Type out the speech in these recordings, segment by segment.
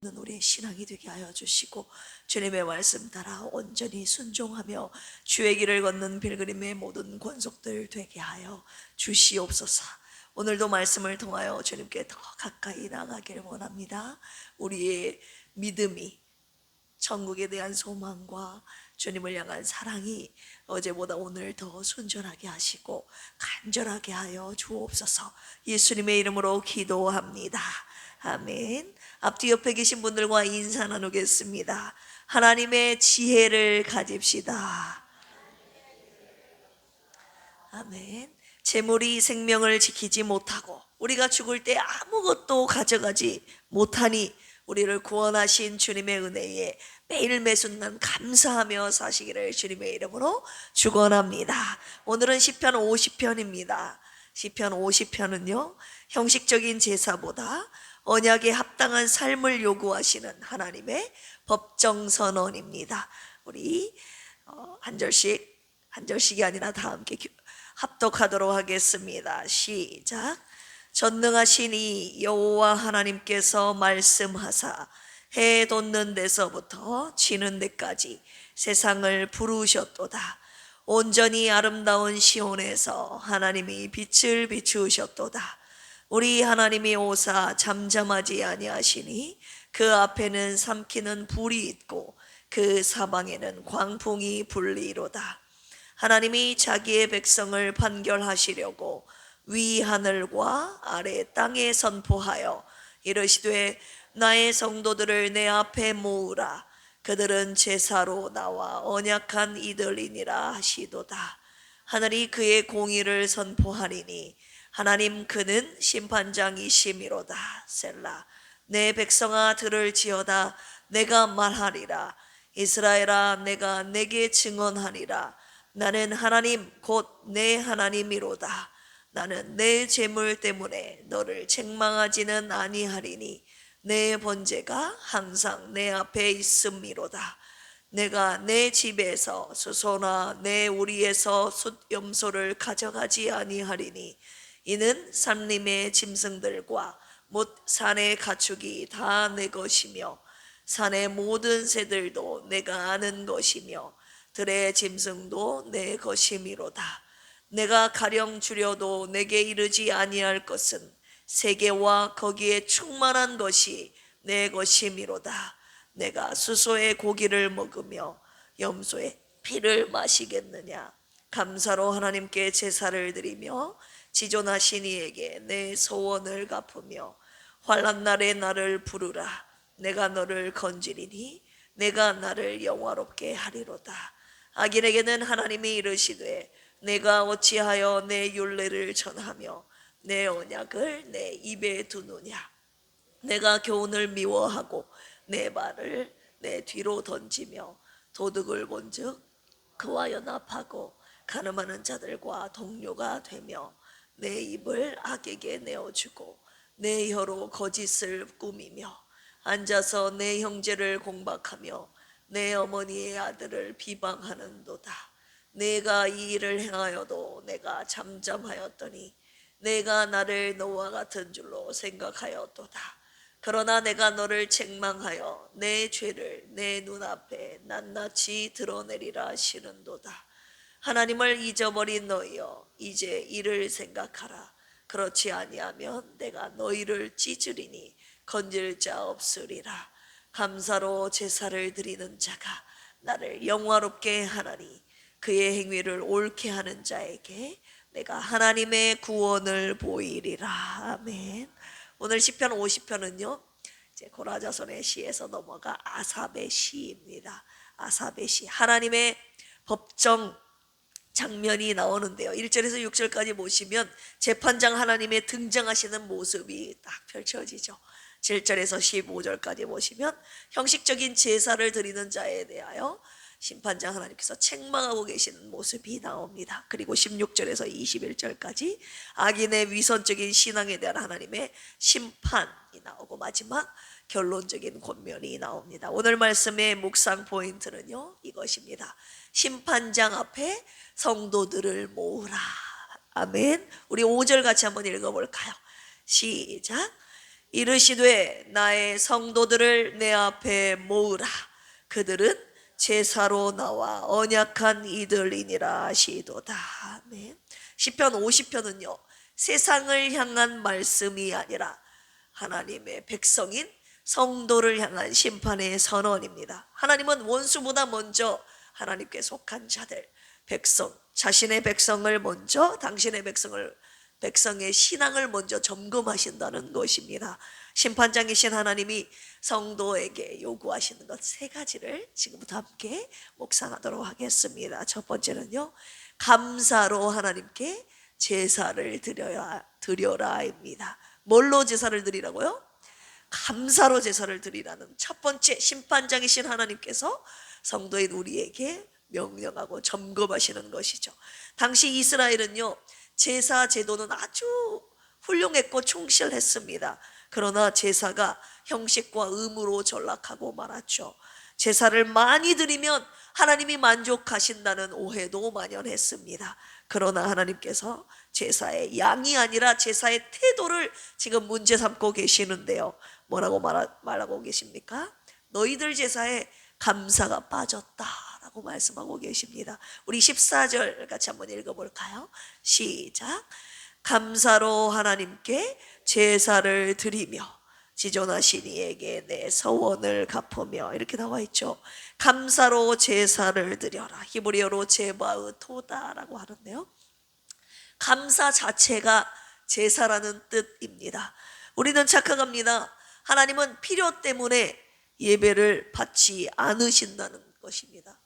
우리의 신앙이 되게 하여 주시고, 주님의 말씀 따라 온전히 순종하며 주의 길을 걷는 필그림의 모든 권속들 되게 하여 주시옵소서. 오늘도 말씀을 통하여 주님께 더 가까이 나가기를 원합니다. 우리의 믿음이, 천국에 대한 소망과 주님을 향한 사랑이 어제보다 오늘 더 순전하게 하시고 간절하게 하여 주옵소서. 예수님의 이름으로 기도합니다. 아멘. 앞뒤 옆에 계신 분들과 인사 나누겠습니다. 하나님의 지혜를 가집시다. 아멘. 재물이 생명을 지키지 못하고 우리가 죽을 때 아무것도 가져가지 못하니 우리를 구원하신 주님의 은혜에 매일 매순간 감사하며 사시기를 주님의 이름으로 축원합니다. 오늘은 시편 50편입니다. 시편 50편은요, 형식적인 제사보다 언약에 합당한 삶을 요구하시는 하나님의 법정 선언입니다. 우리 한 절씩이 아니라 다 함께 합독하도록 하겠습니다. 시작. 전능하신 이 여호와 하나님께서 말씀하사 해 돋는 데서부터 지는 데까지 세상을 부르셨도다. 온전히 아름다운 시온에서 하나님이 빛을 비추셨도다. 우리 하나님이 오사 잠잠하지 아니하시니 그 앞에는 삼키는 불이 있고 그 사방에는 광풍이 불리로다. 하나님이 자기의 백성을 판결하시려고 위 하늘과 아래 땅에 선포하여 이르시되 나의 성도들을 내 앞에 모으라. 그들은 제사로 나와 언약한 이들이니라 하시도다. 하늘이 그의 공의를 선포하리니 하나님 그는 심판장이시미로다. 셀라. 내 백성아 들을지어다. 내가 말하리라. 이스라엘아 내가 내게 증언하리라. 나는 하나님 곧 내 하나님이로다. 나는 내 재물 때문에 너를 책망하지는 아니하리니 내 번제가 항상 내 앞에 있음이로다. 내가 내 집에서 수소나 내 우리에서 숫염소를 가져가지 아니하리니 이는 산림의 짐승들과 못 산의 가축이 다 내 것이며 산의 모든 새들도 내가 아는 것이며 들의 짐승도 내 것이미로다. 내가 가령 주려도 내게 이르지 아니할 것은 세계와 거기에 충만한 것이 내 것이미로다. 내가 수소의 고기를 먹으며 염소의 피를 마시겠느냐. 감사로 하나님께 제사를 드리며 지존하신 이에게 내 소원을 갚으며 환난 날에 나를 부르라. 내가 너를 건지리니 내가 나를 영화롭게 하리로다. 악인에게는 하나님이 이르시되 내가 어찌하여 내 율례를 전하며 내 언약을 내 입에 두느냐. 내가 교훈을 미워하고 내 말을 내 뒤로 던지며 도둑을 본즉 그와 연합하고 가늠하는 자들과 동료가 되며 내 입을 악에게 내어주고 내 혀로 거짓을 꾸미며 앉아서 내 형제를 공박하며 내 어머니의 아들을 비방하는도다. 내가 이 일을 행하여도 내가 잠잠하였더니 내가 나를 너와 같은 줄로 생각하였도다. 그러나 내가 너를 책망하여 내 죄를 내 눈앞에 낱낱이 드러내리라 하시는도다. 하나님을 잊어버린 너희여 이제 이를 생각하라. 그렇지 아니하면 내가 너희를 찢으리니 건질 자 없으리라. 감사로 제사를 드리는 자가 나를 영화롭게 하나니 그의 행위를 옳게 하는 자에게 내가 하나님의 구원을 보이리라. 아멘. 오늘 시편 50편은요 이제 고라자손의 시에서 넘어가 아삽의 시입니다. 아삽의 시, 하나님의 법정 장면이 나오는데요, 1절에서 6절까지 보시면 재판장 하나님의 등장하시는 모습이 딱 펼쳐지죠. 7절에서 15절까지 보시면 형식적인 제사를 드리는 자에 대하여 심판장 하나님께서 책망하고 계시는 모습이 나옵니다. 그리고 16절에서 21절까지 악인의 위선적인 신앙에 대한 하나님의 심판이 나오고 마지막 결론적인 권면이 나옵니다. 오늘 말씀의 묵상 포인트는요 이것입니다. 심판장 앞에 성도들을 모으라. 아멘. 우리 5절 같이 한번 읽어볼까요? 시작. 이르시되 나의 성도들을 내 앞에 모으라. 그들은 제사로 나와 언약한 이들이니라 하시도다. 아멘. 시편 50편은요 세상을 향한 말씀이 아니라 하나님의 백성인 성도를 향한 심판의 선언입니다. 하나님은 원수보다 먼저 하나님께 속한 자들, 백성, 자신의 백성을 먼저, 당신의 백성의 신앙을 먼저 점검하신다는 것입니다. 심판장이신 하나님이 성도에게 요구하시는 것 세 가지를 지금부터 함께 묵상하도록 하겠습니다. 첫 번째는요, 감사로 하나님께 제사를 드려라입니다. 뭘로 제사를 드리라고요? 감사로 제사를 드리라는 첫 번째 심판장이신 하나님께서 성도인 우리에게 명령하고 점검하시는 것이죠. 당시 이스라엘은요 제사 제도는 아주 훌륭했고 충실했습니다. 그러나 제사가 형식과 의무로 전락하고 말았죠. 제사를 많이 드리면 하나님이 만족하신다는 오해도 만연했습니다. 그러나 하나님께서 제사의 양이 아니라 제사의 태도를 지금 문제 삼고 계시는데요. 뭐라고 말하고 계십니까? 너희들 제사에 감사가 빠졌다라고 말씀하고 계십니다. 우리 14절 같이 한번 읽어볼까요? 시작. 감사로 하나님께 제사를 드리며 지존하신 이에게 내 서원을 갚으며, 이렇게 나와 있죠. 감사로 제사를 드려라. 히브리어로 제바으토다라고 하는데요, 감사 자체가 제사라는 뜻입니다. 우리는 착각합니다. 하나님은 필요 때문에 예배를 받지 않으신다는 것입니다.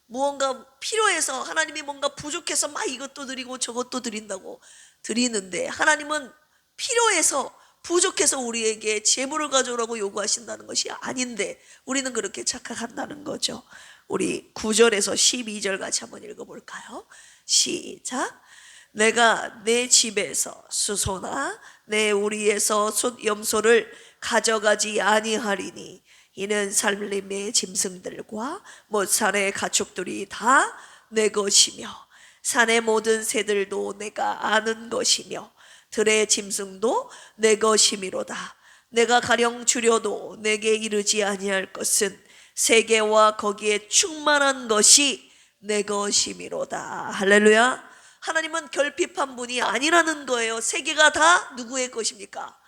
무언가 필요해서, 하나님이 뭔가 부족해서 막 이것도 드리고 저것도 드린다고 드리는데, 하나님은 필요해서, 부족해서 우리에게 제물을 가져오라고 요구하신다는 것이 아닌데 우리는 그렇게 착각한다는 거죠. 우리 9절에서 12절 같이 한번 읽어볼까요? 시작. 내가 내 집에서 수소나 내 우리에서 숫염소를 가져가지 아니하리니 이는 살림의 짐승들과 산의 가축들이 다 내 것이며 산의 모든 새들도 내가 아는 것이며 들의 짐승도 내 것이미로다. 내가 가령 주려도 내게 이르지 아니할 것은 세계와 거기에 충만한 것이 내 것이미로다. 할렐루야. 하나님은 결핍한 분이 아니라는 거예요. 세계가 다 누구의 것입니까?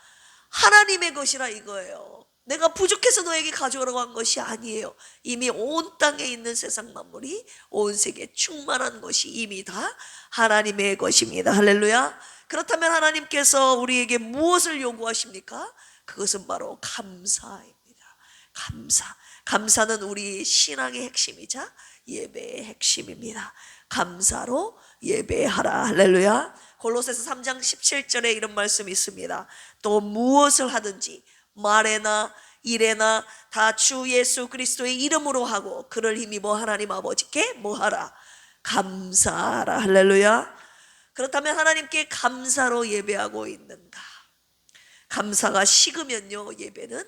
하나님의 것이라 이거예요. 내가 부족해서 너에게 가져오라고 한 것이 아니에요. 이미 온 땅에 있는 세상 만물이, 온 세계 충만한 것이 이미 다 하나님의 것입니다. 할렐루야. 그렇다면 하나님께서 우리에게 무엇을 요구하십니까? 그것은 바로 감사입니다. 감사는 우리 신앙의 핵심이자 예배의 핵심입니다. 감사로 예배하라. 할렐루야. 골로새서 3장 17절에 이런 말씀이 있습니다. 또 무엇을 하든지 말에나 일에나 다 주 예수 그리스도의 이름으로 하고 그를 힘입어 하나님 아버지께 뭐하라? 감사하라. 할렐루야. 그렇다면 하나님께 감사로 예배하고 있는가? 감사가 식으면요 예배는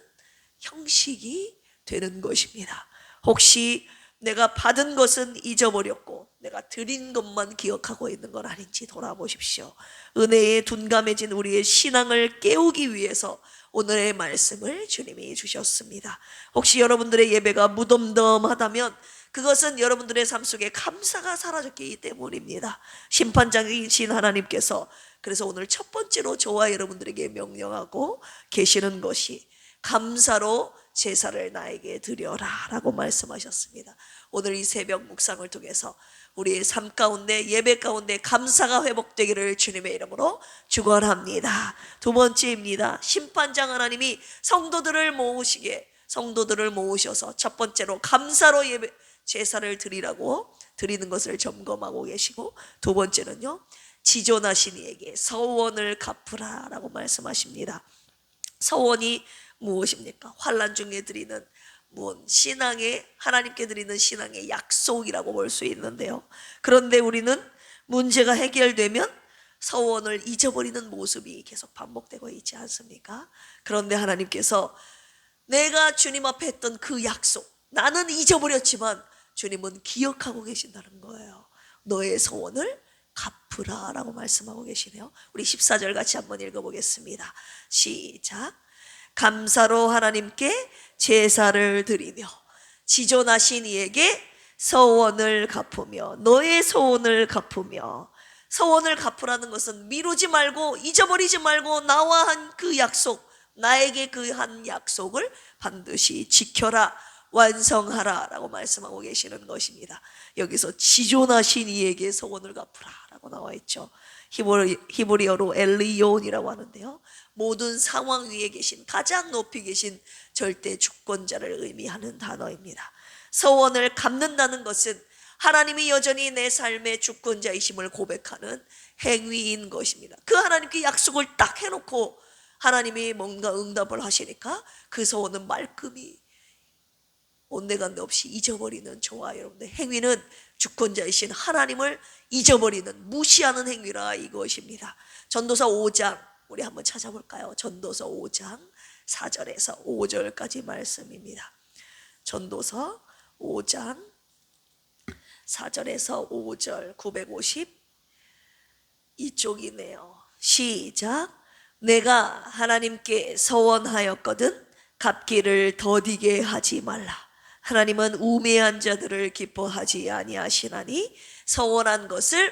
형식이 되는 것입니다. 혹시 내가 받은 것은 잊어버렸고 내가 드린 것만 기억하고 있는 건 아닌지 돌아보십시오. 은혜에 둔감해진 우리의 신앙을 깨우기 위해서 오늘의 말씀을 주님이 주셨습니다. 혹시 여러분들의 예배가 무덤덤하다면 그것은 여러분들의 삶 속에 감사가 사라졌기 때문입니다. 심판장이신 하나님께서 그래서 오늘 첫 번째로 저와 여러분들에게 명령하고 계시는 것이 감사로 제사를 나에게 드려라 라고 말씀하셨습니다. 오늘 이 새벽 묵상을 통해서 우리의 삶 가운데, 예배 가운데 감사가 회복되기를 주님의 이름으로 축원합니다. 두 번째입니다. 심판장 하나님이 성도들을 모으셔서 첫 번째로 감사로 제사를 드리라고 드리는 것을 점검하고 계시고, 두 번째는요 지존하신 이에게 서원을 갚으라 라고 말씀하십니다. 서원이 무엇입니까? 환난 중에 드리는 신앙의, 하나님께 드리는 신앙의 약속이라고 볼 수 있는데요, 그런데 우리는 문제가 해결되면 서원을 잊어버리는 모습이 계속 반복되고 있지 않습니까? 그런데 하나님께서 내가 주님 앞에 했던 그 약속, 나는 잊어버렸지만 주님은 기억하고 계신다는 거예요. 너의 서원을 갚으라 라고 말씀하고 계시네요. 우리 14절 같이 한번 읽어보겠습니다. 시작. 감사로 하나님께 제사를 드리며 지존하신 이에게 서원을 갚으며 너의 소원을 갚으며. 서원을 갚으라는 것은 미루지 말고 잊어버리지 말고 나와 한 그 약속, 나에게 그 한 약속을 반드시 지켜라, 완성하라 라고 말씀하고 계시는 것입니다. 여기서 지존하신 이에게 서원을 갚으라 라고 나와 있죠. 히브리어로 엘리온이라고 하는데요, 모든 상황 위에 계신, 가장 높이 계신 절대 주권자를 의미하는 단어입니다. 서원을 갚는다는 것은 하나님이 여전히 내 삶의 주권자이심을 고백하는 행위인 것입니다. 그 하나님께 약속을 딱 해놓고 하나님이 뭔가 응답을 하시니까 그 서원은 말끔히 온데간데 없이 잊어버리는 저와 여러분의 행위는 주권자이신 하나님을 잊어버리는, 무시하는 행위라 이것입니다. 전도서 5장 우리 한번 찾아볼까요? 전도서 5장 4절에서 5절까지 말씀입니다. 전도서 5장 4절에서 5절, 952쪽이네요. 시작. 내가 하나님께 서원하였거든 갚기를 더디게 하지 말라. 하나님은 우매한 자들을 기뻐하지 아니하시나니 서원한 것을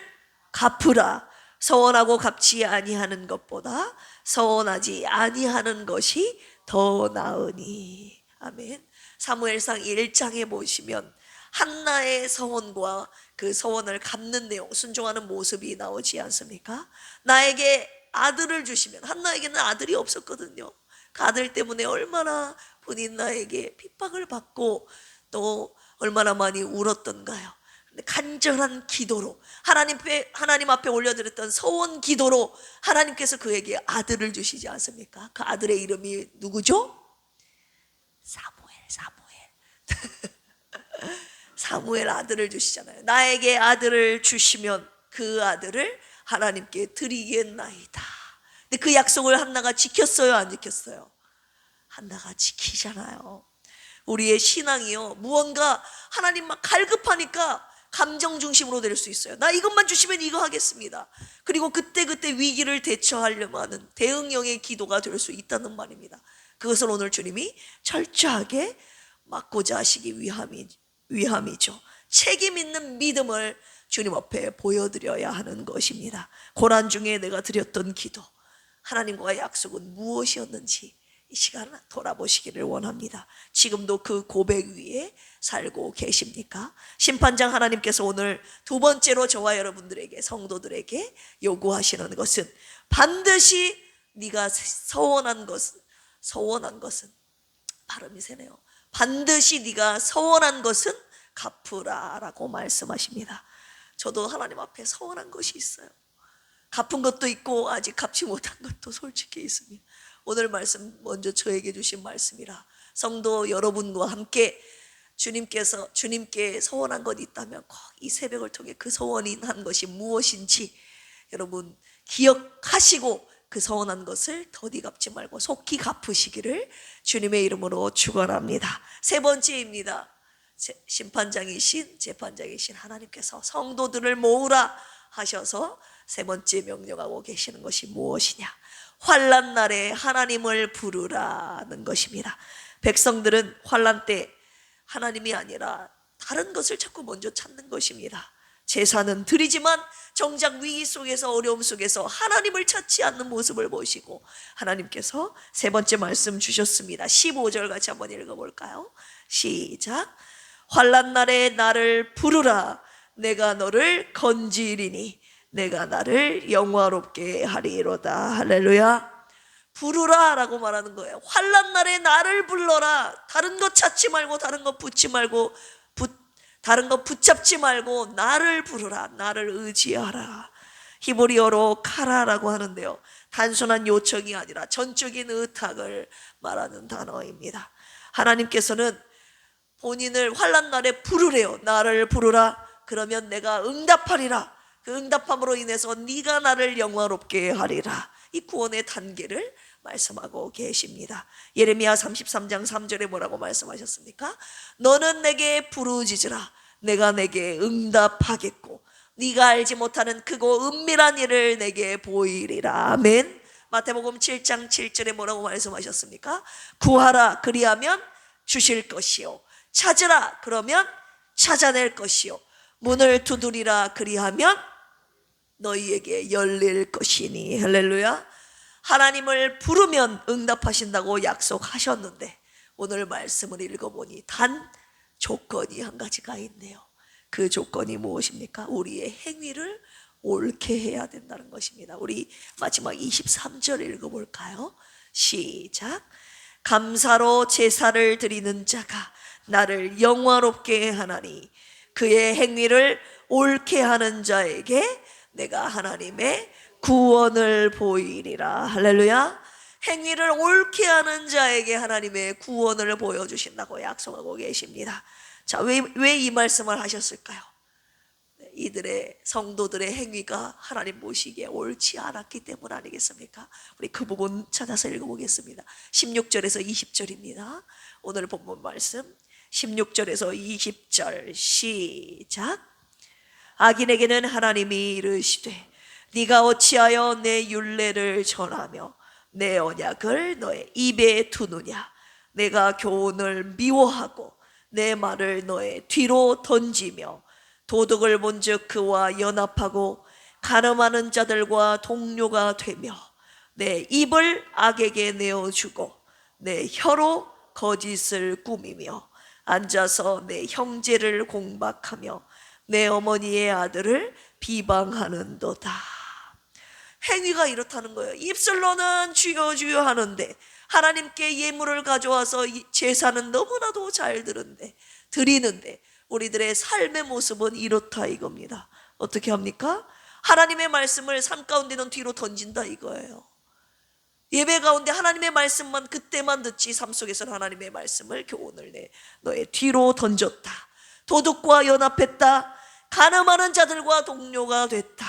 갚으라. 서원하고 갚지 아니하는 것보다 서원하지 아니하는 것이 더 나으니. 아멘. 사무엘상 1장에 보시면 한나의 서원과 그 서원을 갚는 내용, 순종하는 모습이 나오지 않습니까? 나에게 아들을 주시면, 한나에게는 아들이 없었거든요. 그 아들 때문에 얼마나 본인 나에게 핍박을 받고 또 얼마나 많이 울었던가요. 간절한 기도로 하나님 앞에 올려드렸던 서원 기도로 하나님께서 그에게 아들을 주시지 않습니까? 그 아들의 이름이 누구죠? 사무엘. 사무엘 아들을 주시잖아요. 나에게 아들을 주시면 그 아들을 하나님께 드리겠나이다. 근데 그 약속을 한나가 지켰어요, 안 지켰어요? 한나가 지키잖아요. 우리의 신앙이요, 무언가 하나님 막 갈급하니까 감정 중심으로 될 수 있어요. 나 이것만 주시면 이거 하겠습니다. 그리고 그때그때 위기를 대처하려고 하는 대응형의 기도가 될 수 있다는 말입니다. 그것을 오늘 주님이 철저하게 막고자 하시기 위함이죠. 책임 있는 믿음을 주님 앞에 보여드려야 하는 것입니다. 고난 중에 내가 드렸던 기도, 하나님과의 약속은 무엇이었는지 이 시간 돌아보시기를 원합니다. 지금도 그 고백 위에 살고 계십니까? 심판장 하나님께서 오늘 두 번째로 저와 여러분들에게, 성도들에게 요구하시는 것은 반드시 네가 서원한 것은 발음이 세네요. 반드시 네가 서원한 것은 갚으라라고 말씀하십니다. 저도 하나님 앞에 서원한 것이 있어요. 갚은 것도 있고 아직 갚지 못한 것도 솔직히 있습니다. 오늘 말씀 먼저 저에게 주신 말씀이라 성도 여러분과 함께 주님께 서원한 것이 있다면 꼭 이 새벽을 통해 그 서원한 것이 무엇인지 여러분 기억하시고 그 서원한 것을 더디 갚지 말고 속히 갚으시기를 주님의 이름으로 축원합니다. 세 번째입니다. 심판장이신 재판장이신 하나님께서 성도들을 모으라 하셔서 세 번째 명령하고 계시는 것이 무엇이냐? 환난 날에 하나님을 부르라는 것입니다. 백성들은 환난 때 하나님이 아니라 다른 것을 자꾸 먼저 찾는 것입니다. 제사는 드리지만 정작 위기 속에서, 어려움 속에서 하나님을 찾지 않는 모습을 보시고 하나님께서 세 번째 말씀 주셨습니다. 15절 같이 한번 읽어볼까요? 시작. 환난 날에 나를 부르라. 내가 너를 건지리니 내가 나를 영화롭게 하리로다. 할렐루야. 부르라 라고 말하는 거예요. 환난 날에 나를 불러라. 다른 것 찾지 말고, 다른 것 붙잡지 말고 나를 부르라. 나를 의지하라. 히브리어로 카라라고 하는데요, 단순한 요청이 아니라 전적인 의탁을 말하는 단어입니다. 하나님께서는 본인을 환난 날에 부르래요. 나를 부르라. 그러면 내가 응답하리라. 그 응답함으로 인해서 네가 나를 영화롭게 하리라. 이 구원의 단계를 말씀하고 계십니다. 예레미야 33장 3절에 뭐라고 말씀하셨습니까? 너는 내게 부르짖으라. 내가 내게 응답하겠고 네가 알지 못하는 크고 은밀한 일을 내게 보이리라. 아멘. 마태복음 7장 7절에 뭐라고 말씀하셨습니까? 구하라 그리하면 주실 것이요, 찾으라 그러면 찾아낼 것이요, 문을 두드리라 그리하면 너희에게 열릴 것이니. 할렐루야. 하나님을 부르면 응답하신다고 약속하셨는데 오늘 말씀을 읽어보니 단 조건이 한 가지가 있네요. 그 조건이 무엇입니까? 우리의 행위를 옳게 해야 된다는 것입니다. 우리 마지막 23절 읽어볼까요? 시작. 감사로 제사를 드리는 자가 나를 영화롭게 하나니 그의 행위를 옳게 하는 자에게 내가 하나님의 구원을 보이리라. 할렐루야. 행위를 옳게 하는 자에게 하나님의 구원을 보여주신다고 약속하고 계십니다. 자, 왜 이 말씀을 하셨을까요? 이들의 성도들의 행위가 하나님 보시기에 옳지 않았기 때문 아니겠습니까? 우리 그 부분 찾아서 읽어보겠습니다. 16절에서 20절입니다. 오늘 본문 말씀 16절에서 20절 시작. 악인에게는 하나님이 이르시되 네가 어찌하여 내 율례를 전하며 내 언약을 너의 입에 두느냐. 내가 교훈을 미워하고 내 말을 너의 뒤로 던지며 도둑을 본즉 그와 연합하고 가늠하는 자들과 동료가 되며 내 입을 악에게 내어주고 내 혀로 거짓을 꾸미며 앉아서 내 형제를 공박하며 내 어머니의 아들을 비방하는도다. 행위가 이렇다는 거예요. 입술로는 주여 주여 하는데 하나님께 예물을 가져와서 제사는 너무나도 잘 드리는데 우리들의 삶의 모습은 이렇다 이겁니다. 어떻게 합니까? 하나님의 말씀을 삶 가운데는 뒤로 던진다 이거예요. 예배 가운데 하나님의 말씀만 그때만 듣지 삶 속에서는 하나님의 말씀을 교훈을 너의 뒤로 던졌다. 도둑과 연합했다. 가늠하는 자들과 동료가 됐다.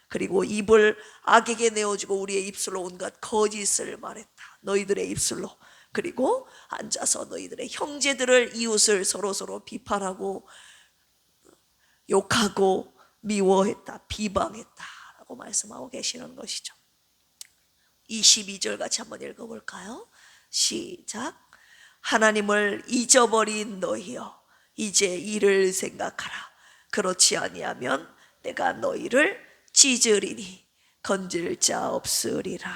그리고 입을 악에게 내어주고 우리의 입술로 온갖 거짓을 말했다. 너희들의 입술로. 그리고 앉아서 너희들의 형제들을 이웃을 서로 비판하고 욕하고 미워했다. 비방했다 라고 말씀하고 계시는 것이죠. 22절 같이 한번 읽어볼까요? 시작. 하나님을 잊어버린 너희여 이제 이를 생각하라. 그렇지 아니하면 내가 너희를 찢으리니 건질 자 없으리라.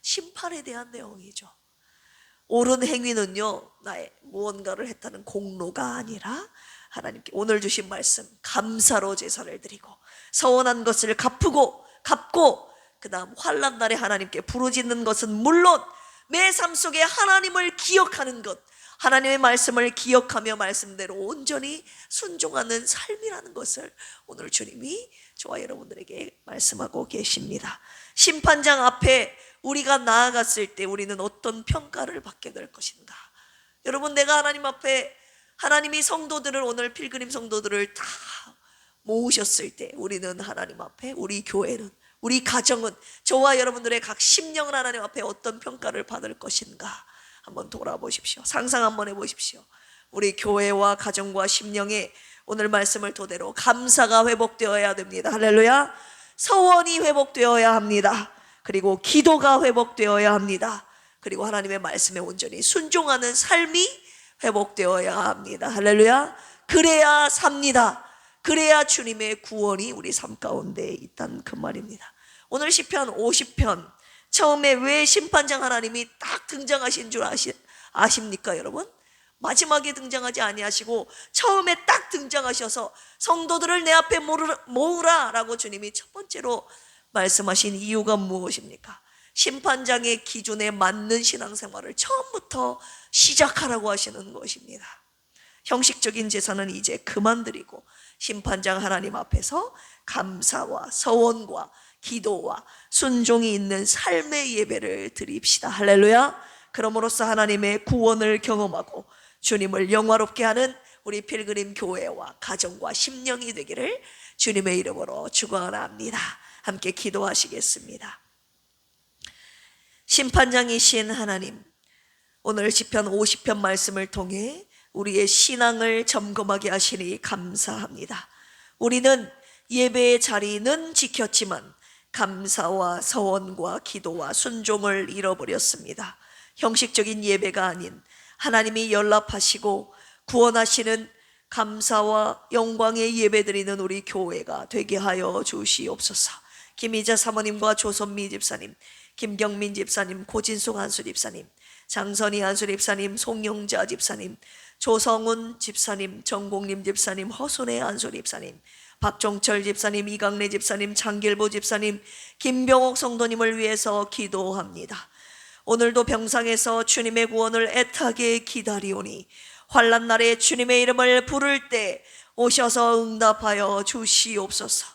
심판에 대한 내용이죠. 옳은 행위는요 나의 무언가를 했다는 공로가 아니라 하나님께 오늘 주신 말씀 감사로 제사를 드리고 서원한 것을 갚고 그 다음 환난 날에 하나님께 부르짖는 것은 물론 내 삶 속에 하나님을 기억하는 것, 하나님의 말씀을 기억하며 말씀대로 온전히 순종하는 삶이라는 것을 오늘 주님이 저와 여러분들에게 말씀하고 계십니다. 심판장 앞에 우리가 나아갔을 때 우리는 어떤 평가를 받게 될 것인가? 여러분, 내가 하나님 앞에 하나님이 성도들을 오늘 필그림 성도들을 다 모으셨을 때 우리는 하나님 앞에 우리 교회는 우리 가정은 저와 여러분들의 각 심령은 하나님 앞에 어떤 평가를 받을 것인가 한번 돌아보십시오. 상상 한번 해보십시오. 우리 교회와 가정과 심령에 오늘 말씀을 토대로 감사가 회복되어야 됩니다. 할렐루야. 서원이 회복되어야 합니다. 그리고 기도가 회복되어야 합니다. 그리고 하나님의 말씀에 온전히 순종하는 삶이 회복되어야 합니다. 할렐루야. 그래야 삽니다. 그래야 주님의 구원이 우리 삶 가운데 있다는 그 말입니다. 오늘 시편 50편 처음에 왜 심판장 하나님이 딱 등장하신 줄 아십니까 여러분? 마지막에 등장하지 아니하시고 처음에 딱 등장하셔서 성도들을 내 앞에 모으라 라고 주님이 첫 번째로 말씀하신 이유가 무엇입니까? 심판장의 기준에 맞는 신앙생활을 처음부터 시작하라고 하시는 것입니다. 형식적인 제사는 이제 그만 드리고 심판장 하나님 앞에서 감사와 서원과 기도와 순종이 있는 삶의 예배를 드립시다. 할렐루야. 그럼으로써 하나님의 구원을 경험하고 주님을 영화롭게 하는 우리 필그림 교회와 가정과 심령이 되기를 주님의 이름으로 축원합니다. 함께 기도하시겠습니다. 심판장이신 하나님, 오늘 시편 50편 말씀을 통해 우리의 신앙을 점검하게 하시니 감사합니다. 우리는 예배의 자리는 지켰지만 감사와 서원과 기도와 순종을 잃어버렸습니다. 형식적인 예배가 아닌 하나님이 연락하시고 구원하시는 감사와 영광의 예배드리는 우리 교회가 되게 하여 주시옵소서. 김희자 사모님과 조선미 집사님, 김경민 집사님, 고진숙 한수 집사님, 장선희 한수 집사님, 송영자 집사님, 조성훈 집사님, 정국림 집사님, 허순애 한수 집사님, 박종철 집사님, 이강래 집사님, 장길보 집사님, 김병옥 성도님을 위해서 기도합니다. 오늘도 병상에서 주님의 구원을 애타게 기다리오니 환난 날에 주님의 이름을 부를 때 오셔서 응답하여 주시옵소서.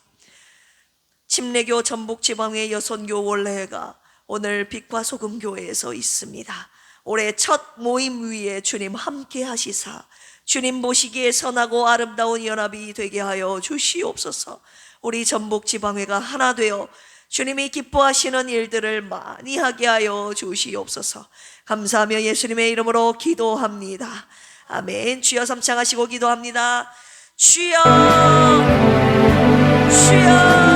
침례교 전북지방의 여선교 원례회가 오늘 빛과 소금 교회에서 있습니다. 올해 첫 모임 위에 주님 함께 하시사 주님 보시기에 선하고 아름다운 연합이 되게 하여 주시옵소서. 우리 전북지방회가 하나 되어 주님이 기뻐하시는 일들을 많이 하게 하여 주시옵소서. 감사하며 예수님의 이름으로 기도합니다. 아멘. 주여 삼창하시고 기도합니다. 주여, 주여.